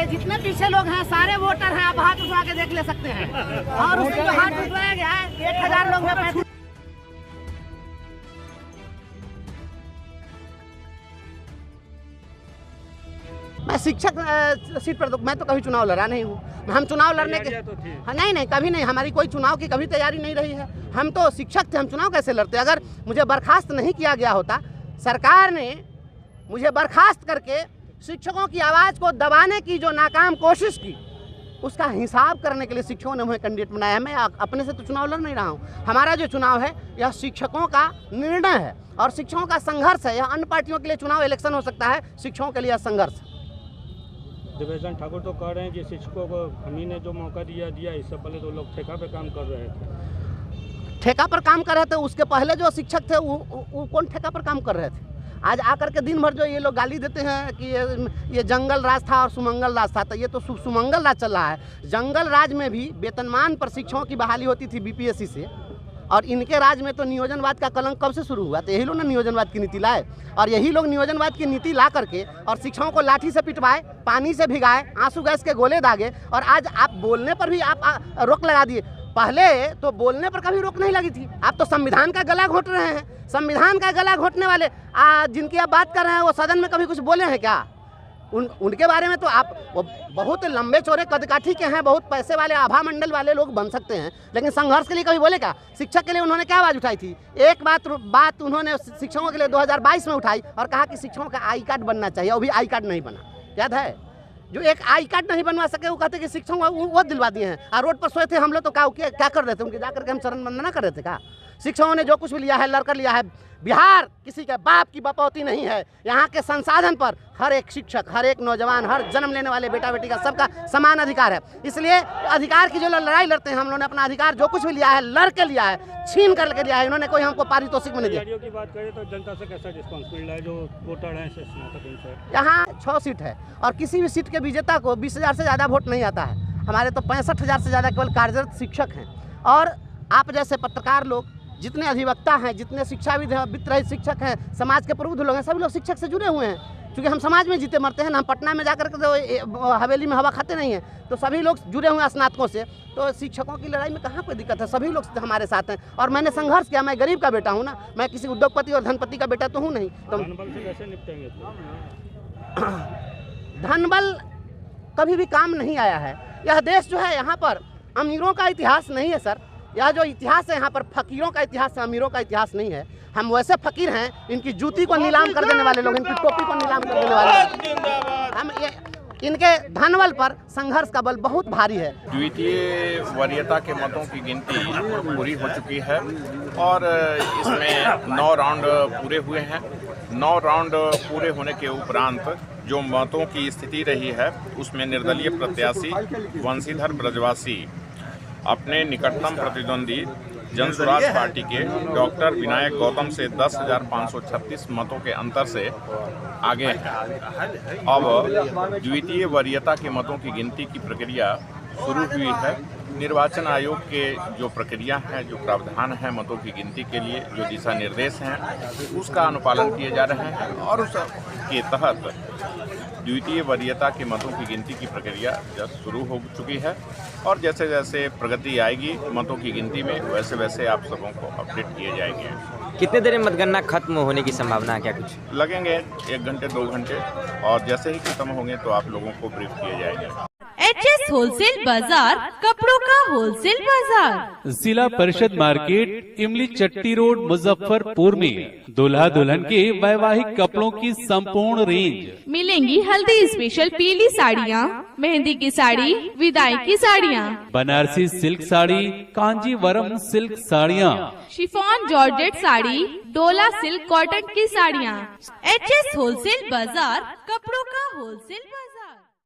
जितने पीछे लोग हैं सारे वोटर हैं, आप हाथ उठा के देख ले सकते हैं। और उसमें जो हाथ उठाया गया है 1000 लोग में मैं शिक्षक सीट पर मैं तो कभी चुनाव लड़ा नहीं हूँ। हम चुनाव लड़ने के नहीं कभी नहीं, हमारी कोई चुनाव की कभी तैयारी नहीं रही है। हम तो शिक्षक थे, हम चुनाव कैसे लड़ते। अगर मुझे बर्खास्त नहीं किया गया होता, सरकार ने मुझे बर्खास्त करके शिक्षकों की आवाज़ को दबाने की जो नाकाम कोशिश की, उसका हिसाब करने के लिए शिक्षकों ने मुझे कैंडिडेट बनाया है। मैं अपने से तो चुनाव लड़ नहीं रहा हूँ। हमारा जो चुनाव है यह शिक्षकों का निर्णय है और शिक्षकों का संघर्ष है। यह अन्य पार्टियों के लिए चुनाव इलेक्शन हो सकता है, शिक्षकों के लिए संघर्ष। देवेश ठाकुर तो कह रहे हैं कि शिक्षकों को हमही ने जो मौका दिया इससे पहले तो लोग ठेका पे काम कर रहे थे। ठेका पर काम कर रहे थे, उसके पहले जो शिक्षक थे वो कौन ठेका पर काम कर रहे थे। आज आकर के दिन भर जो ये लोग गाली देते हैं कि ये जंगल राज था और सुमंगल राज था, तो ये तो सुमंगल राज चल रहा है। जंगल राज में भी वेतनमान पर शिक्षकों की बहाली होती थी बीपीएससी से, और इनके राज में तो नियोजनवाद का कलंक कब से शुरू हुआ। तो यही लोग ने नियोजनवाद की नीति लाए और यही लोग नियोजनवाद की नीति ला करके और शिक्षकों को लाठी से पिटवाए, पानी से भिगाए, आंसू गैस के गोले दागे, और आज आप बोलने पर भी आप रोक लगा दिए। पहले तो बोलने पर कभी रोक नहीं लगी थी, आप तो संविधान का गला घोट रहे हैं। संविधान का गला घोटने वाले जिनकी आप बात कर रहे हैं वो सदन में कभी कुछ बोले हैं क्या? उनके बारे में तो आप बहुत लंबे चौड़े कदकाठी के हैं, बहुत पैसे वाले आभा मंडल वाले लोग बन सकते हैं, लेकिन संघर्ष के लिए कभी बोले क्या? शिक्षक के लिए उन्होंने क्या आवाज़ उठाई थी? एक बात उन्होंने शिक्षकों के लिए 2022 में उठाई और कहा कि शिक्षकों का आई कार्ड बनना चाहिए। अभी आई कार्ड नहीं बना, याद है? जो एक आई कार्ड नहीं बनवा सके वो कहते कि शिक्षकों वो दिलवा दिए हैं। और रोड पर सोए थे हम लोग तो क्या कर रहे थे? उनके जाकर के हम शरण वंदना कर रहे थे क्या? शिक्षकों ने जो कुछ भी लिया है लड़कर लिया है। बिहार किसी के बाप की बपौती नहीं है। यहाँ के संसाधन पर हर एक शिक्षक, हर एक नौजवान, हर जन्म लेने वाले बेटा बेटी का सबका समान अधिकार है। इसलिए अधिकार की जो लड़ाई लड़ते हैं, हम लोगों ने अपना अधिकार जो कुछ भी लिया है लड़ के लिया है, छीन करके लिया है। इन्होंने कोई हमको पारितोषिक में नहीं दिया। की बात करें तो जनता से कैसा रिस्पॉन्स मिल रहा है? जो वोटर हैं यहाँ 6 सीट है और किसी भी सीट के विजेता को 20,000 से ज़्यादा वोट नहीं आता है। हमारे तो 65,000 से ज़्यादा केवल कार्यरत शिक्षक हैं। और आप जैसे पत्रकार लोग, जितने अधिवक्ता हैं, जितने शिक्षाविद हैं, वित्त रहित शिक्षक हैं, समाज के प्रबुद्ध लोग हैं, सभी लोग शिक्षक से जुड़े हुए हैं। क्योंकि हम समाज में जीते मरते हैं ना, हम पटना में जाकर के तो हवेली में हवा खाते नहीं हैं। तो सभी लोग जुड़े हुए हैं स्नातकों से। तो शिक्षकों की लड़ाई में कहाँ कोई दिक्कत है? सभी लोग हमारे साथ हैं और मैंने संघर्ष किया। मैं गरीब का बेटा हूँ ना, मैं किसी उद्योगपति और धनपति का बेटा तो हूँ नहीं। तो धनबल से कैसे निपटेंगे? धनबल कभी भी काम नहीं आया है। यह देश जो है, यहाँ पर अमीरों का इतिहास नहीं है सर। यह जो इतिहास है यहाँ पर फकीरों का इतिहास है, अमीरों का इतिहास नहीं है। हम वैसे फकीर हैं, इनकी जूती को नीलाम कर देने वाले लोग, इनकी टोपी को नीलाम कर देने वाले। हम इनके धनबल पर संघर्ष का बल बहुत भारी है। द्वितीय वरीयता के मतों की गिनती पूरी हो चुकी है और इसमें 9 राउंड पूरे हुए हैं। 9 राउंड पूरे होने के उपरांत जो मतों की स्थिति रही है उसमें निर्दलीय प्रत्याशी वंशीधर ब्रजवासी अपने निकटतम प्रतिद्वंदी जनसुराज पार्टी के डॉक्टर विनायक गौतम से 10,536 मतों के अंतर से आगे हैं। अब द्वितीय वरीयता के मतों की गिनती की प्रक्रिया शुरू हुई है। निर्वाचन आयोग के जो प्रक्रिया है, जो प्रावधान है मतों की गिनती के लिए, जो दिशा निर्देश हैं, उसका अनुपालन किए जा रहे हैं और उसके तहत द्वितीय वरीयता के मतों की गिनती की प्रक्रिया जस्ट शुरू हो चुकी है। और जैसे जैसे प्रगति आएगी मतों की गिनती में, वैसे वैसे आप सबों को अपडेट किए जाएंगे। कितने देर में मतगणना खत्म होने की संभावना है? क्या कुछ लगेंगे 1 घंटे 2 घंटे, और जैसे ही खत्म होंगे तो आप लोगों को ब्रीफ किए जाएंगे। HS होलसेल बाजार, कपड़ों का होलसेल बाजार, जिला परिषद मार्केट, इमली चट्टी रोड, मुजफ्फरपुर में दूल्हा दुल्हन के वैवाहिक कपड़ों की संपूर्ण रेंज मिलेंगी। हल्दी स्पेशल पीली साड़ियाँ, मेहंदी की साड़ी, विदाई की साड़ियाँ, बनारसी सिल्क साड़ी, कांजीवरम सिल्क साड़ियाँ, शिफॉन जॉर्जेट साड़ी, डोला सिल्क कॉटन की साड़ियाँ। HS होलसेल बाजार, कपड़ों का होलसेल बाजार।